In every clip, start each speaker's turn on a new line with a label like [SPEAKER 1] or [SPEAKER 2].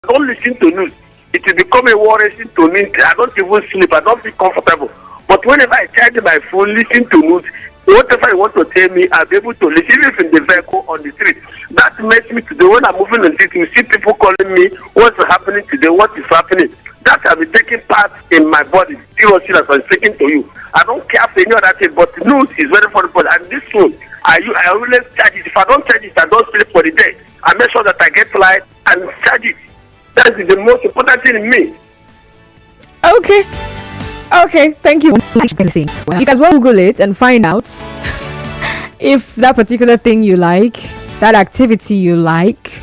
[SPEAKER 1] I don't listen to news. It will become a worrisome to me. I don't even sleep. I don't feel comfortable. But whenever I charge my phone, listen to news, whatever you want to tell me, I'll be able to listen if in the vehicle on the street. That makes me today when I'm moving on the street, you see people calling me, what's happening today, what is happening. That will be taking part in my body, seriously, as I'm speaking to you. I don't care for any other thing, but news is very important. And this phone, I always charge it. If I don't charge it, I don't sleep for the day. I make sure that I get light and charge it. That is the most important thing in me.
[SPEAKER 2] Okay, thank you. You guys will Google it and find out if that particular thing you like, that activity you like,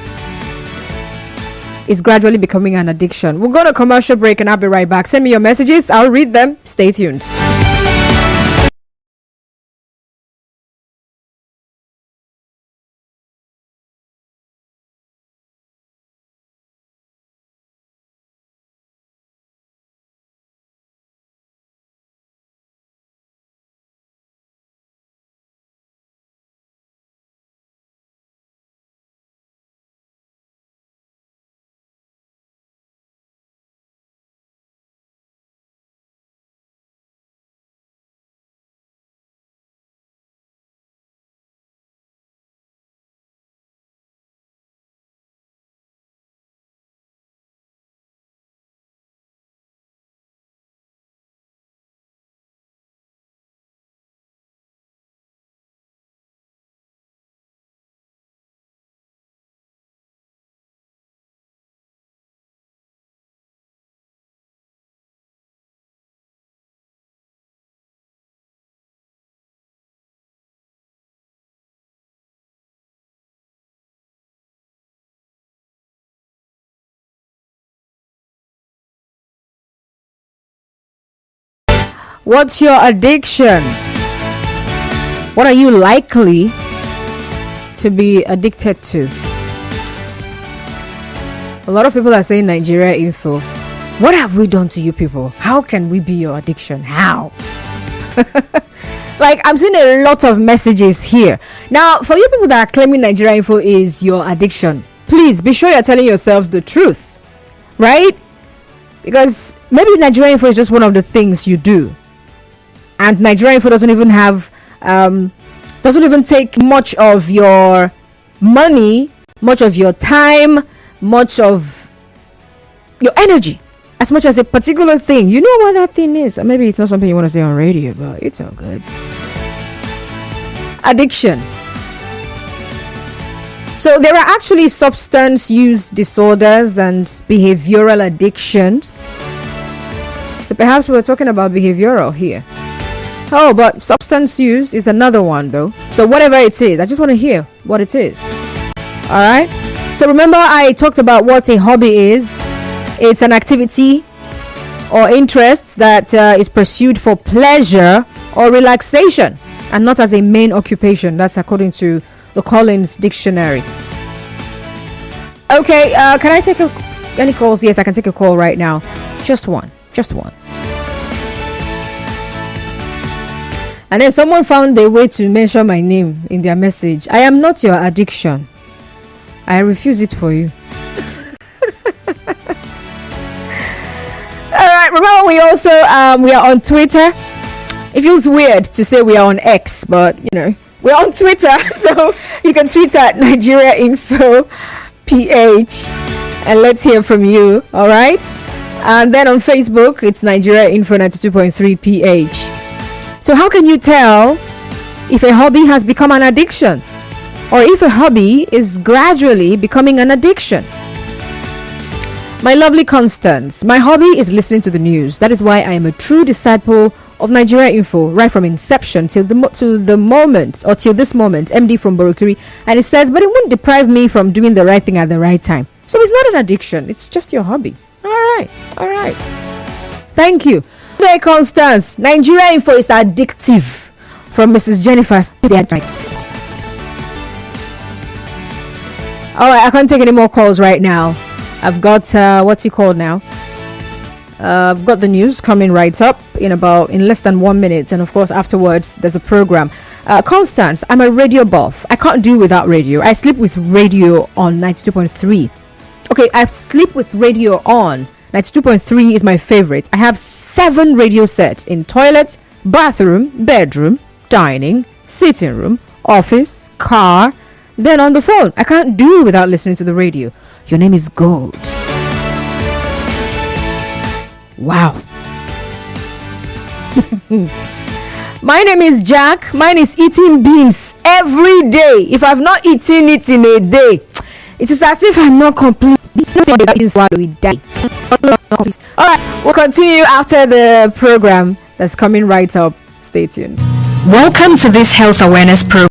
[SPEAKER 2] is gradually becoming an addiction. We'll go to a commercial break and I'll be right back. Send me your messages. I'll read them. Stay tuned. What's your addiction? What are you likely to be addicted to? A lot of people are saying Nigeria Info. What have we done to you people? How can we be your addiction? How? Like, I'm seeing a lot of messages here. Now, for you people that are claiming Nigeria Info is your addiction, please be sure you're telling yourselves the truth, right? Because maybe Nigeria Info is just one of the things you do. And Nigeria Info doesn't even have, doesn't even take much of your money, much of your time, much of your energy, as much as a particular thing. You know what that thing is. Or maybe it's not something you want to say on radio, but it's all good. Addiction. So there are actually substance use disorders and behavioral addictions. So perhaps we're talking about behavioral here. Oh, but substance use is another one though. So whatever it is, I just want to hear what it is. All right. So remember I talked about what a hobby is. It's an activity or interest that is pursued for pleasure or relaxation and not as a main occupation. That's according to the Collins Dictionary. Okay, can I take any calls? Yes, I can take a call right now. Just one. And then someone found a way to mention my name in their message. I am not your addiction. I refuse it for you. All right, remember we also we are on Twitter. It feels weird to say we are on X, but you know, we're on Twitter. So you can tweet at Nigeria Info PH and let's hear from you. All right. And then on Facebook, it's Nigeria Info 92.3 PH. So how can you tell if a hobby has become an addiction or if a hobby is gradually becoming an addiction? My lovely Constance, my hobby is listening to the news. That is why I am a true disciple of Nigeria Info right from inception till the moment or till this moment. MD from Borokiri, and it says, but it won't deprive me from doing the right thing at the right time. So it's not an addiction. It's just your hobby. All right. Thank you. Hey Constance, Nigeria Info is addictive. From Mrs. Jennifer. Alright, I can't take any more calls right now. I've got what's it called now? I've got the news coming right up in less than 1 minute, and of course afterwards there's a program. Constance, I'm a radio buff. I can't do without radio. I sleep with radio on 92.3 Okay, I sleep with radio on. 92.3 is my favorite. I have 7 radio sets in toilet, bathroom, bedroom, dining, sitting room, office, car, then on the phone. I can't do without listening to the radio. Your name is gold. Wow. My name is Jack. Mine is eating beans every day. If I've not eaten it in a day, it is as if I'm not complete. We die. Alright, we'll continue after the program that's coming right up. Stay tuned.
[SPEAKER 3] Welcome to this health awareness program.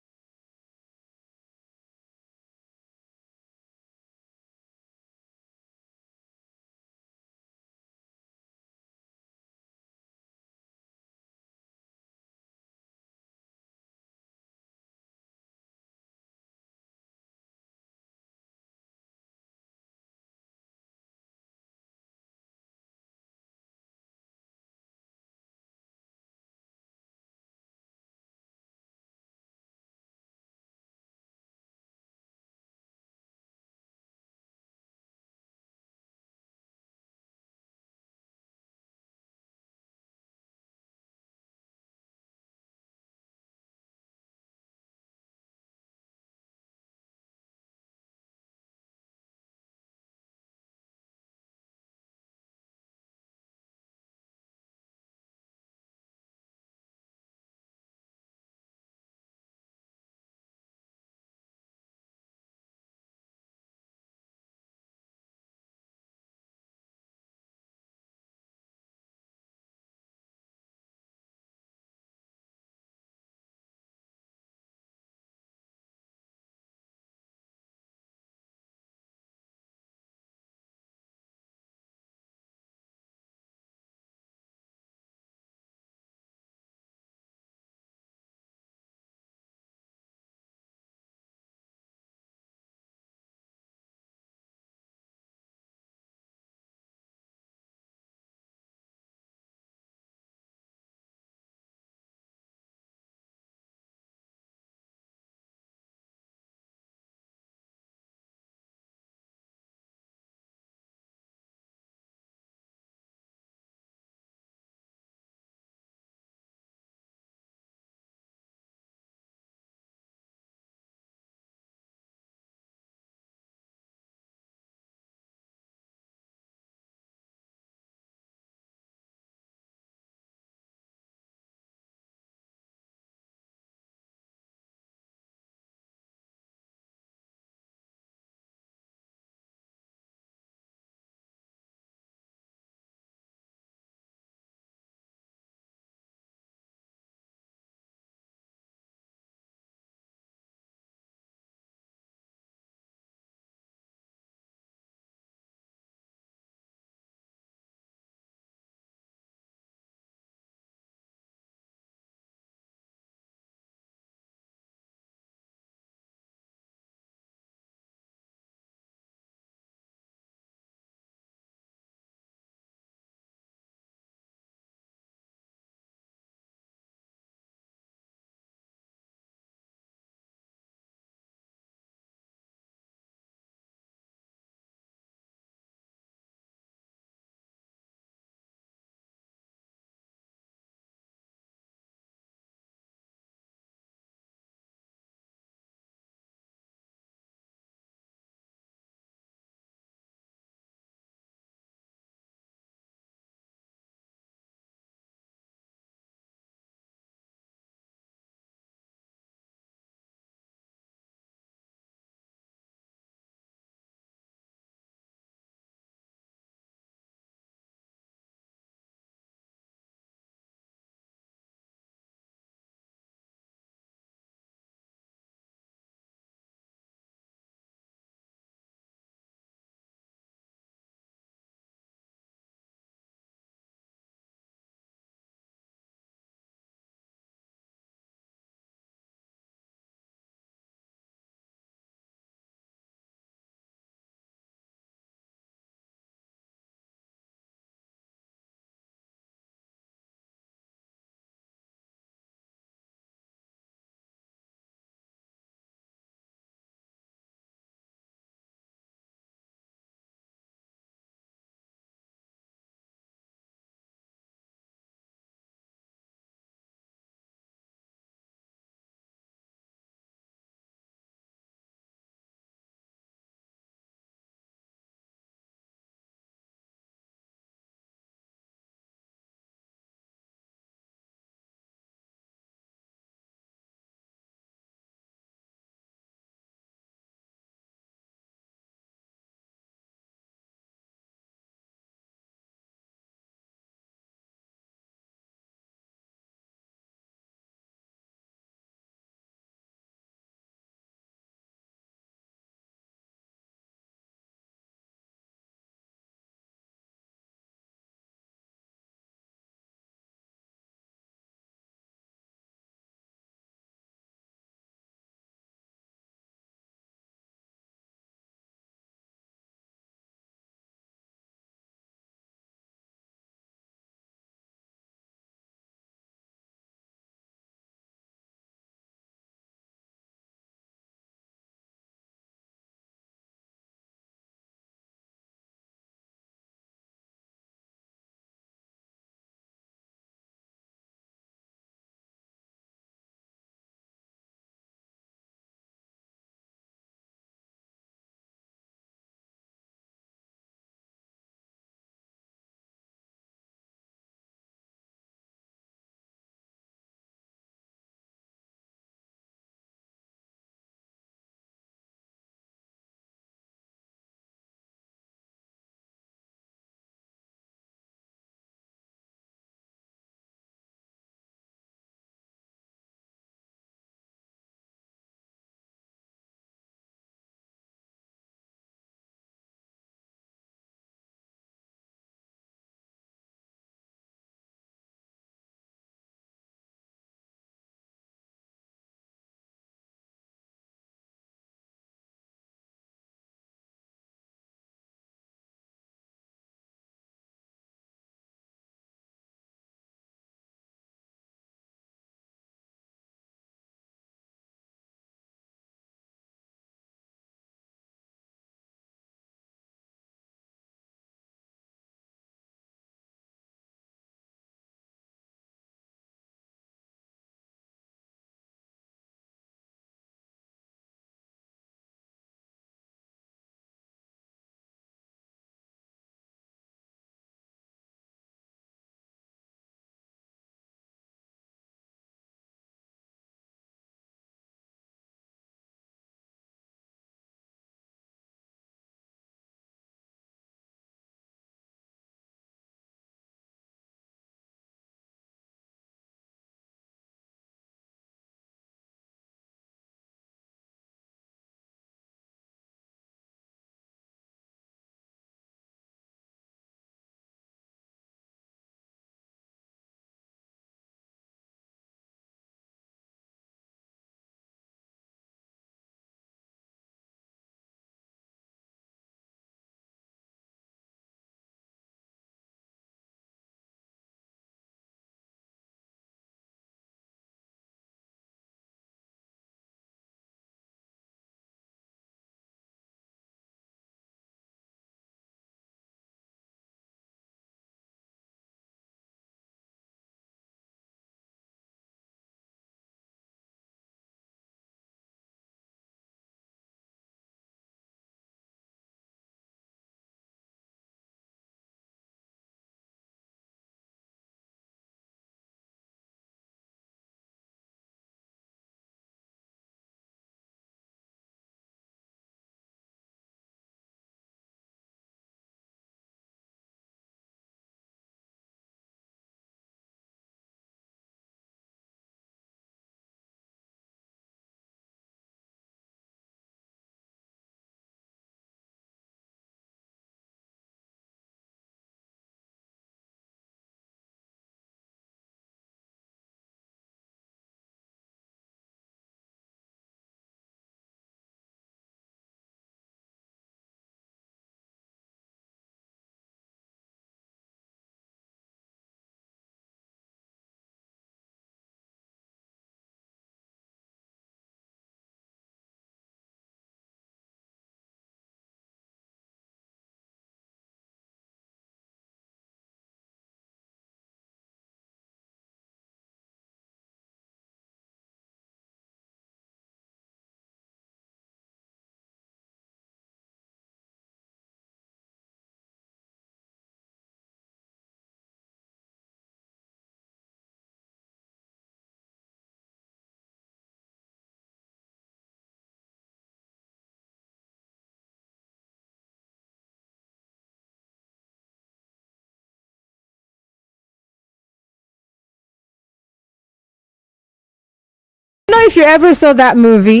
[SPEAKER 2] if you ever saw that movie,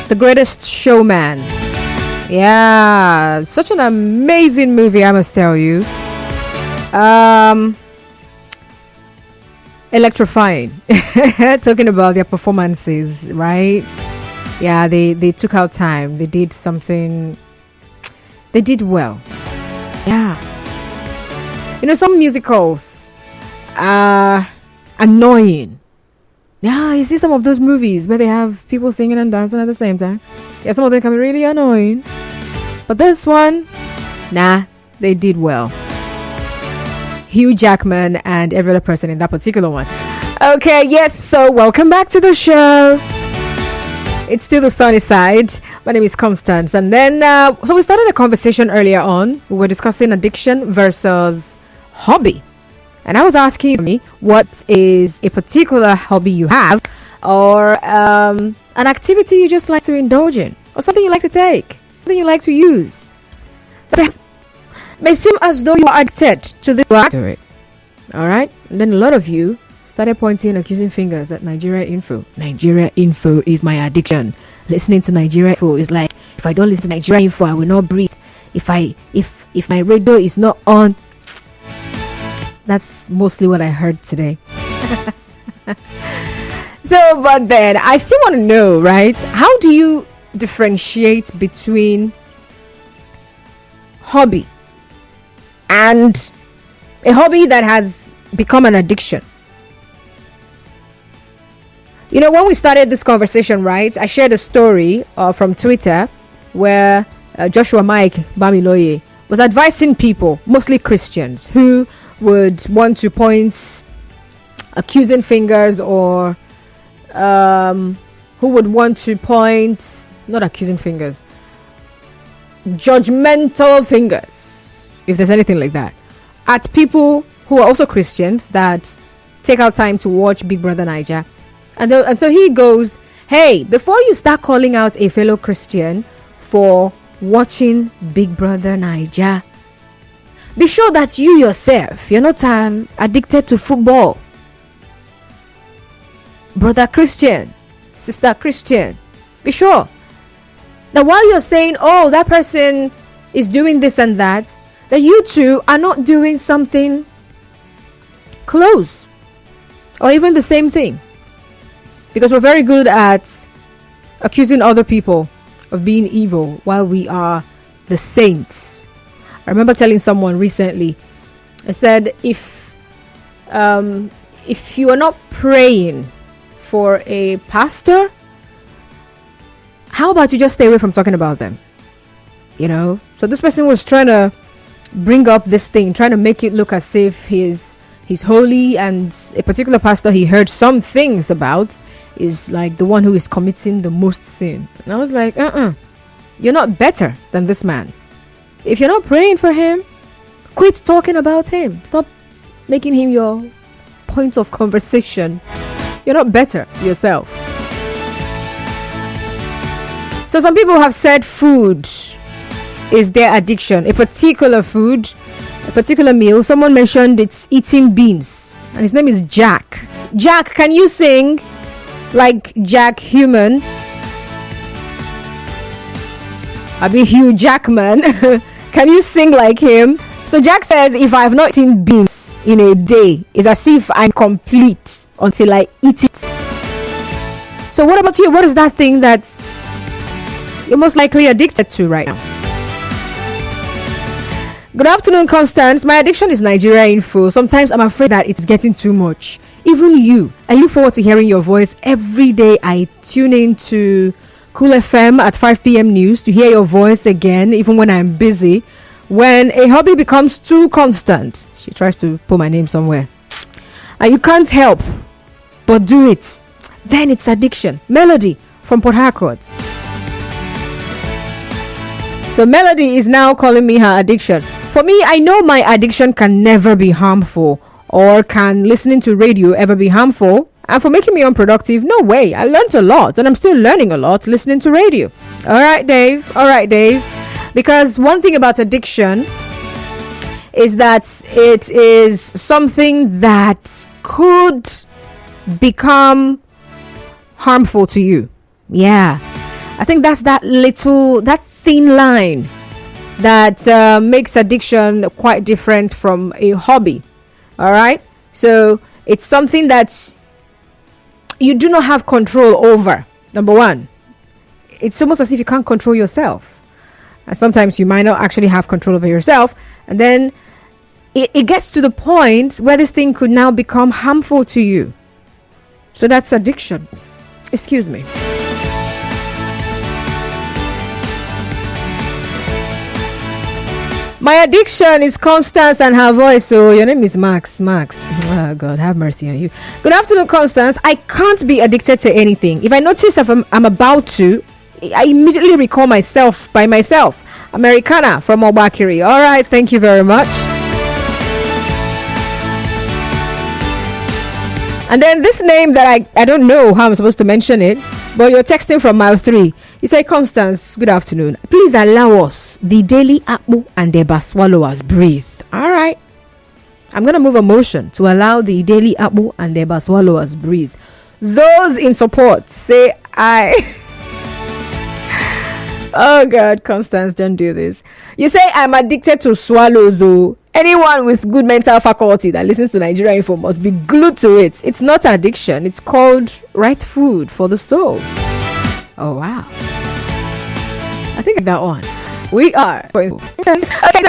[SPEAKER 2] The Greatest Showman. Yeah, such an amazing movie, I must tell you. Electrifying. Talking about their performances, right? Yeah, they took out time. They did something. They did well. Yeah. Some musicals are annoying. Yeah, you see some of those movies where they have people singing and dancing at the same time. Yeah, some of them can be really annoying. But this one, nah, they did well. Hugh Jackman and every other person in that particular one. Okay, yes, so welcome back to the show. It's still the sunny side. My name is Constance. And then, so we started a conversation earlier on. We were discussing addiction versus hobby. And I was asking me, what is a particular hobby you have, or an activity you just like to indulge in, or something you like to take, something you like to use. It may seem as though you are addicted to this. All right? And then a lot of you started pointing and accusing fingers at Nigeria Info. Nigeria Info is my addiction. Listening to Nigeria Info is like, if I don't listen to Nigeria Info, I will not breathe. If my radio is not on. That's mostly what I heard today. So, but then I still want to know, right? How do you differentiate between hobby and a hobby that has become an addiction? When we started this conversation, right, I shared a story from Twitter where Joshua Mike Bamiloye was advising people, mostly Christians, who would want to point accusing fingers, or who would want to point, not accusing fingers, judgmental fingers, if there's anything like that, at people who are also Christians that take out time to watch Big Brother Naija. And so he goes, hey, before you start calling out a fellow Christian for watching Big Brother Naija, be sure that you yourself, you're not addicted to football. Brother Christian, sister Christian, be sure that while you're saying, oh, that person is doing this and that you too are not doing something close or even the same thing. Because we're very good at accusing other people of being evil while we are the saints. I remember telling someone recently, I said, if you are not praying for a pastor, how about you just stay away from talking about them? So this person was trying to bring up this thing, trying to make it look as if he's holy, and a particular pastor he heard some things about is like the one who is committing the most sin. And I was like, you're not better than this man. If you're not praying for him, quit talking about him. Stop making him your point of conversation. You're not better yourself. So some people have said food is their addiction. A particular food, a particular meal. Someone mentioned it's eating beans, and his name is Jack. Jack, can you sing like Jack Human? I mean Hugh Jackman. Can you sing like him? So Jack says, if I've not eaten beans in a day, it's as if I'm complete until I eat it. So what about you? What is that thing that you're most likely addicted to right now? Good afternoon, Constance. My addiction is Nigeria Info. Sometimes I'm afraid that it's getting too much. Even you. I look forward to hearing your voice every day. I tune in to Cool FM at 5 p.m. news to hear your voice again, even when I'm busy. When a hobby becomes too constant, she tries to put my name somewhere, and you can't help but do it, then it's addiction. Melody from Port Harcourt. So Melody is now calling me her addiction. For me, I know my addiction can never be harmful, or can listening to radio ever be harmful. And for making me unproductive, no way. I learned a lot, and I'm still learning a lot listening to radio. All right, Dave. Because one thing about addiction is that it is something that could become harmful to you. Yeah, I think that's that thin line that makes addiction quite different from a hobby. All right, so it's something that you do not have control over. Number one, it's almost as if you can't control yourself, and sometimes you might not actually have control over yourself, and then it gets to the point where this thing could now become harmful to you. So that's addiction. Excuse me. My addiction is Constance and her voice. So your name is Max. Oh God, have mercy on you. Good afternoon, Constance. I can't be addicted to anything. If I notice if I'm about to, I immediately recall myself by myself. Americana from Obakiri. All right, thank you very much. And then this name that I don't know how I'm supposed to mention it, but you're texting from mile 3. You say, Constance, good afternoon. Please allow us, the daily Akpu and the swallowers, breathe. All right. I'm going to move a motion to allow the daily Akpu and the swallowers breathe. Those in support, say aye. Oh God, Constance, don't do this. You say, I'm addicted to swallows. Anyone with good mental faculty that listens to Nigeria Info must be glued to it. It's not addiction. It's called right food for the soul. Oh, wow. I think that one. We are. Okay, so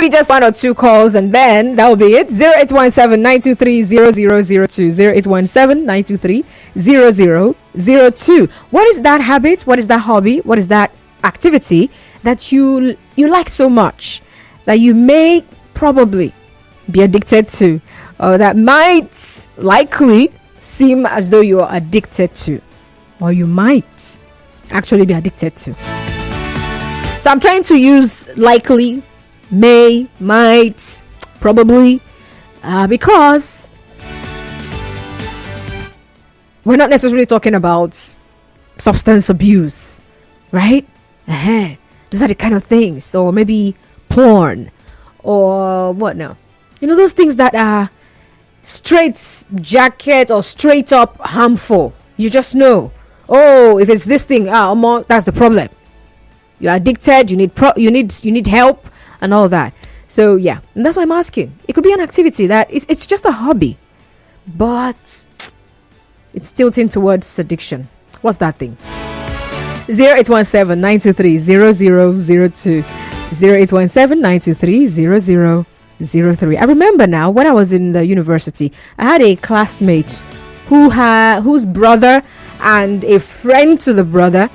[SPEAKER 2] we just 1 or 2 calls and then that will be it. 0817-923-0002. 0817-923-0002. What is that habit? What is that hobby? What is that activity that you like so much that you may probably be addicted to, or that might likely seem as though you are addicted to, or you might actually be addicted to? So I'm trying to use likely, may, might, probably, because we're not necessarily talking about substance abuse, right? Those are the kind of things, or maybe porn, or what now? You know, those things that are straight jacket or straight up harmful. You just know, oh, if it's this thing, that's the problem. You're addicted. You need help and all that. So yeah, and that's why I'm asking. It could be an activity that it's just a hobby, but it's tilting towards addiction. What's that thing? 0817-923-0002. 0817-923-0003. I remember now when I was in the university, I had a classmate whose brother and a friend to the brother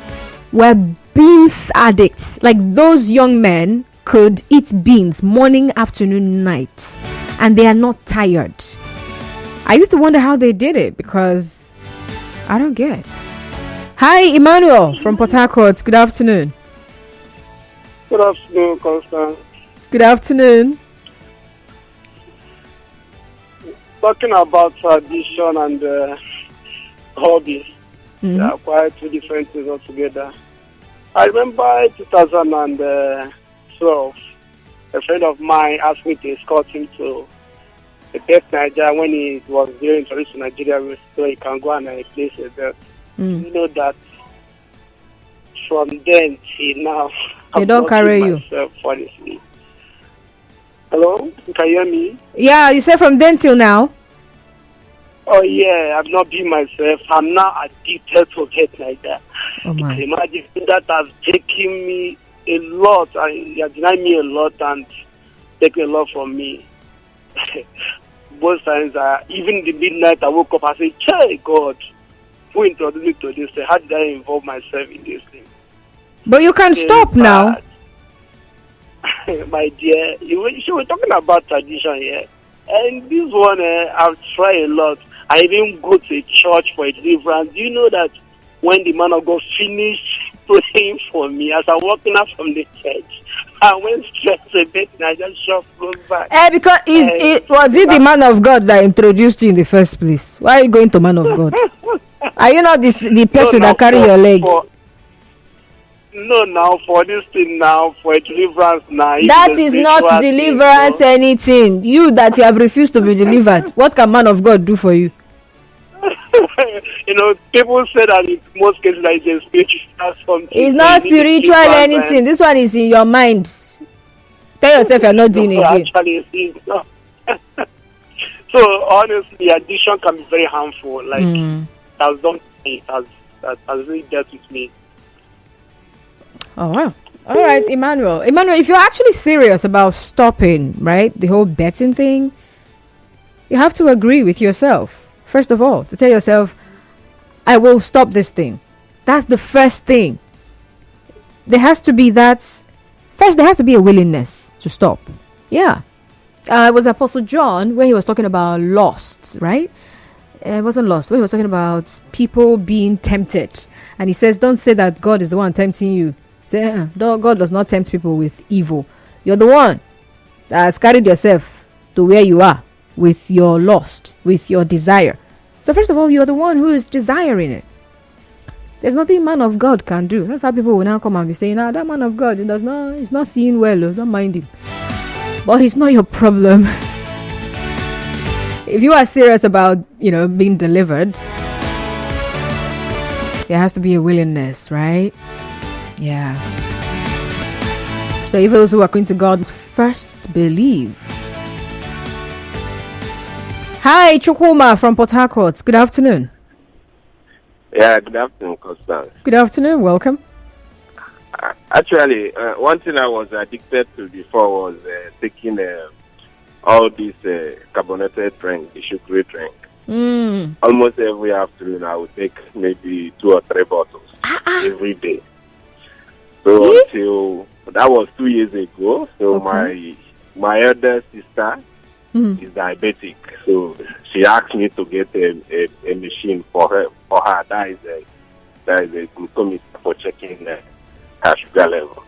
[SPEAKER 2] were beans addicts. Like, those young men could eat beans morning, afternoon, night, and they are not tired. I used to wonder how they did it, because I don't get it. Hi, Emmanuel from Port Harcourt. Good afternoon.
[SPEAKER 4] Good afternoon, Constance.
[SPEAKER 2] Good afternoon.
[SPEAKER 4] Talking about tradition and hobby, they are quite two different things altogether. I remember 2012, a friend of mine asked me to escort him to the best Nigeria when he was there in to Nigeria, so he can go and place a belt. You know that from then till now,
[SPEAKER 2] they don't carry you.
[SPEAKER 4] Honestly. Hello, you can hear me?
[SPEAKER 2] Yeah, you said from then till now.
[SPEAKER 4] Oh yeah, I'm not being myself. I'm now addicted to it like that.
[SPEAKER 2] Oh my!
[SPEAKER 4] Imagine that has taken me a lot, and you have denied me a lot and taken a lot from me. Both times, even the midnight, I woke up and said, "Hey God, who introduced me to this? How did I involve myself in this thing?"
[SPEAKER 2] But you can stop now.
[SPEAKER 4] My dear, you were talking about tradition here. And this one, I've tried a lot. I even go to a church for a deliverance. Do you know that when the man of God finished praying for me, as I'm walking out from the church, I went straight to bed and I just shoved close back.
[SPEAKER 2] Because was it the man of God that introduced you in the first place? Why are you going to man of God? Are you not the person that carry your leg?
[SPEAKER 4] No, now for this thing now, for a deliverance now.
[SPEAKER 2] That is not deliverance anything. You that you have refused to be delivered. What can man of God do for you?
[SPEAKER 4] People say that in most cases that it's a spiritual something.
[SPEAKER 2] It's not spiritual anything. This one is in your mind. Tell yourself you're not doing it again.
[SPEAKER 4] Actually, it's not. So honestly, addiction can be very harmful. Like it has really dealt with me.
[SPEAKER 2] Oh wow. All right, Emmanuel, if you're actually serious about stopping, right, the whole betting thing, you have to agree with yourself. First of all, to tell yourself, I will stop this thing. That's the first thing. There has to be a willingness to stop. Yeah. It was Apostle John when he was talking about lost, right? It wasn't lost. When he was talking about people being tempted. And he says, don't say that God is the one tempting you. Say, God does not tempt people with evil. You're the one that has carried yourself to where you are with your lust, with your desire. So first of all, you're the one who is desiring it. There's nothing man of God can do. That's how people will now come and be saying, that man of God, he's not seeing well, don't mind him. But it's not your problem. If you are serious about, being delivered, there has to be a willingness, right? Yeah. So if those who are going to God first believe. Hi, Chukwuma from Port Harcourt. Good afternoon.
[SPEAKER 5] Yeah, good afternoon, Constance.
[SPEAKER 2] Good afternoon. Welcome.
[SPEAKER 5] Actually, one thing I was addicted to before was taking all these carbonated drink, the sugary drink. Almost every afternoon, I would take maybe 2 or 3 bottles every day. So until that was 2 years ago. So my elder sister is diabetic. So she asked me to get a machine for her. That is a glucometer for checking her sugar level.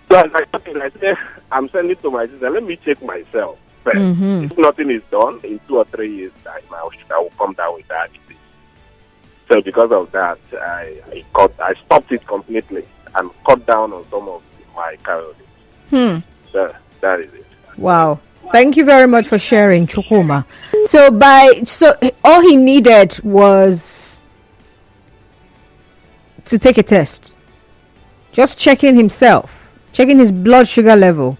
[SPEAKER 5] So I said, I'm sending to my sister. Let me check myself first. If nothing is done, in 2 or 3 years time, I will come down with diabetes. So because of that, I stopped it completely and cut down on some of my calories. So that is it.
[SPEAKER 2] Wow. Thank you very much for sharing, Chukwuma. So all he needed was to take a test. Just checking himself, checking his blood sugar level,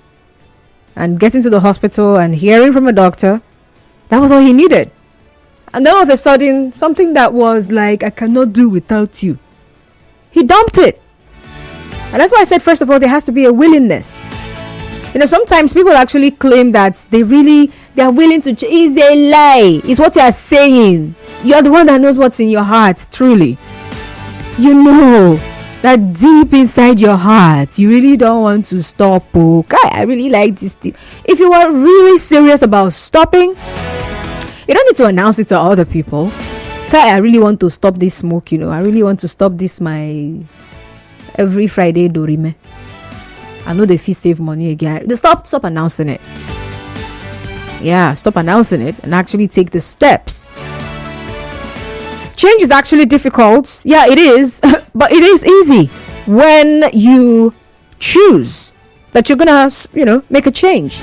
[SPEAKER 2] and getting to the hospital and hearing from a doctor. That was all he needed. And then all of a sudden, something that was like, I cannot do without you, he dumped it. And that's why I said, first of all, there has to be a willingness. Sometimes people actually claim that they are willing to it's a lie. It's what you are saying. You're the one that knows what's in your heart, truly. You know that deep inside your heart, you really don't want to stop. I really like this thing. If you are really serious about stopping, you don't need to announce it to other people. I really want to stop this smoke, I really want to stop this my every Friday dorime. I know they feel save money again. Stop announcing it. Yeah, stop announcing it and actually take the steps. Change is actually difficult. Yeah, it is. But it is easy when you choose that you're going to, make a change.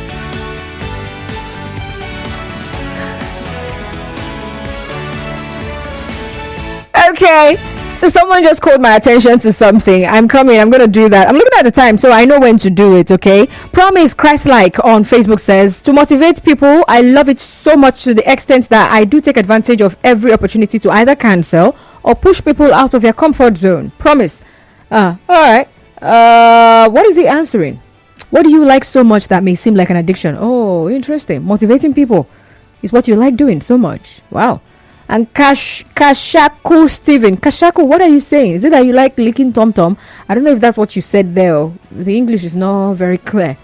[SPEAKER 2] Okay. So someone just called my attention to something. I'm going to do that. I'm looking at the time, so I know when to do it, okay? Promise Christ-like on Facebook says, to motivate people, I love it so much to the extent that I do take advantage of every opportunity to either cancel or push people out of their comfort zone. Promise. All right. What is he answering? What do you like so much that may seem like an addiction? Oh, interesting. Motivating people is what you like doing so much. Wow. And Kashaku Steven. Kashaku, what are you saying? Is it that you like licking tom-tom? I don't know if that's what you said there. The English is not very clear.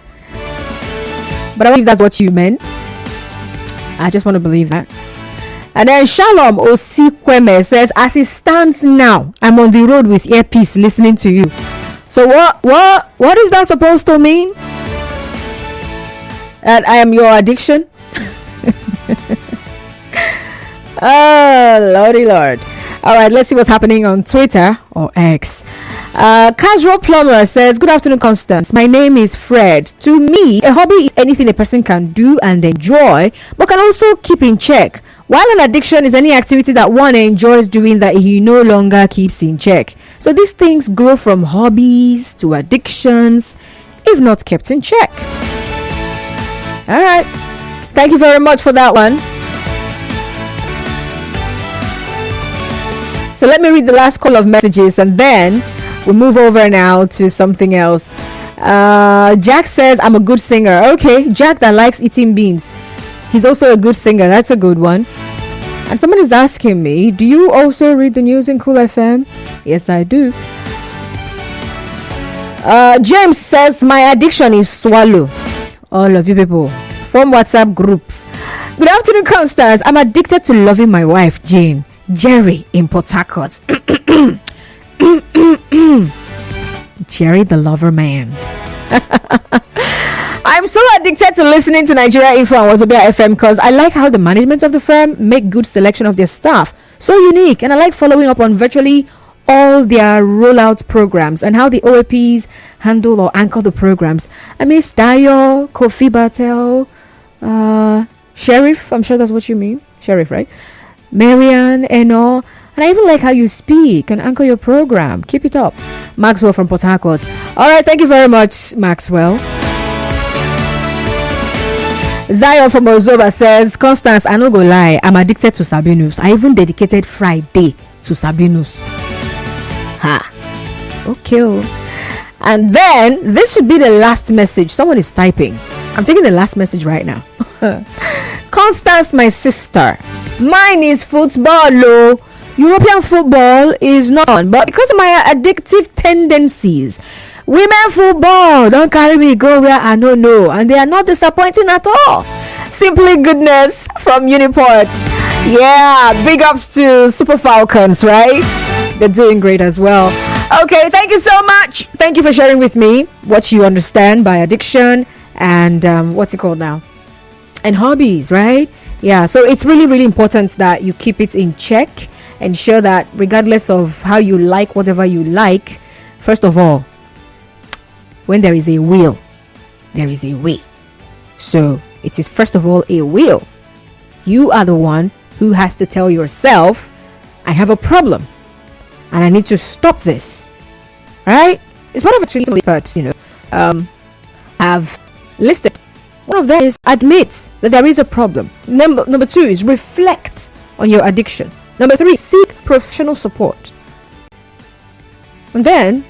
[SPEAKER 2] But I believe that's what you meant. I just want to believe that. And then Shalom Osikweme says, as it stands now, I'm on the road with earpiece listening to you. So what is that supposed to mean? That I am your addiction? Oh, Lordy Lord. All right, let's see what's happening on Twitter or X. Casual Plumber says, good afternoon, Constance. My name is Fred. To me, a hobby is anything a person can do and enjoy, but can also keep in check. While an addiction is any activity that one enjoys doing that he no longer keeps in check. So these things grow from hobbies to addictions, if not kept in check. All right. Thank you very much for that one. So let me read the last call of messages and then we'll move over now to something else. Jack says, I'm a good singer. Okay, Jack that likes eating beans. He's also a good singer. That's a good one. And someone is asking me, do you also read the news in Cool FM? Yes, I do. James says, my addiction is swallow. All of you people, form WhatsApp groups. Good afternoon, Constance. I'm addicted to loving my wife, Jane. Jerry in Port Harcourt. Jerry the lover man. I'm so addicted to listening to Nigeria Info and Wazobia FM because I like how the management of the firm make good selection of their staff. So unique, and I like following up on virtually all their rollout programs and how the OAPs handle or anchor the programs. I miss Dayo, Kofi Batel, Sheriff, I'm sure that's what you mean. Sheriff, right? Marianne, Eno. And I even like how you speak and anchor your program. Keep it up. Maxwell from Port Harcourt. All right, thank you very much, Maxwell. Zion from Ozoba says, Constance, I no go lie, I'm addicted to Sabinus. I even dedicated Friday to Sabinus. Ha. Okay. And then, this should be the last message. Someone is typing. I'm taking the last message right now. Constance, my sister. Mine is football, low. European football is not, but because of my addictive tendencies, women football don't carry me go where I don't know, and they are not disappointing at all. Simply goodness from Uniport. Yeah, big ups to Super Falcons, right? They're doing great as well. Okay, thank you so much. Thank you for sharing with me what you understand by addiction and what's it called now? And hobbies, right? Yeah, so it's really, really important that you keep it in check. Ensure that regardless of how you like whatever you like, first of all, when there is a will, there is a way. So it is first of all a will. You are the one who has to tell yourself, I have a problem and I need to stop this. Right? It's one of actually some of the parts, have listed. One of them is admit that there is a problem. Number 2 is reflect on your addiction. Number 3, seek professional support. And then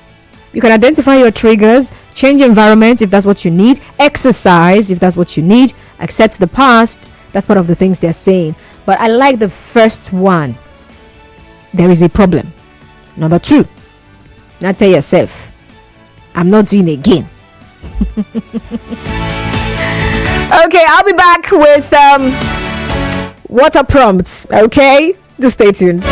[SPEAKER 2] you can identify your triggers, change environment if that's what you need, exercise if that's what you need, accept the past. That's part of the things they're saying. But I like the first one. There is a problem. Number 2, now tell yourself, I'm not doing it again. Okay, I'll be back with water prompts. Okay, just stay tuned.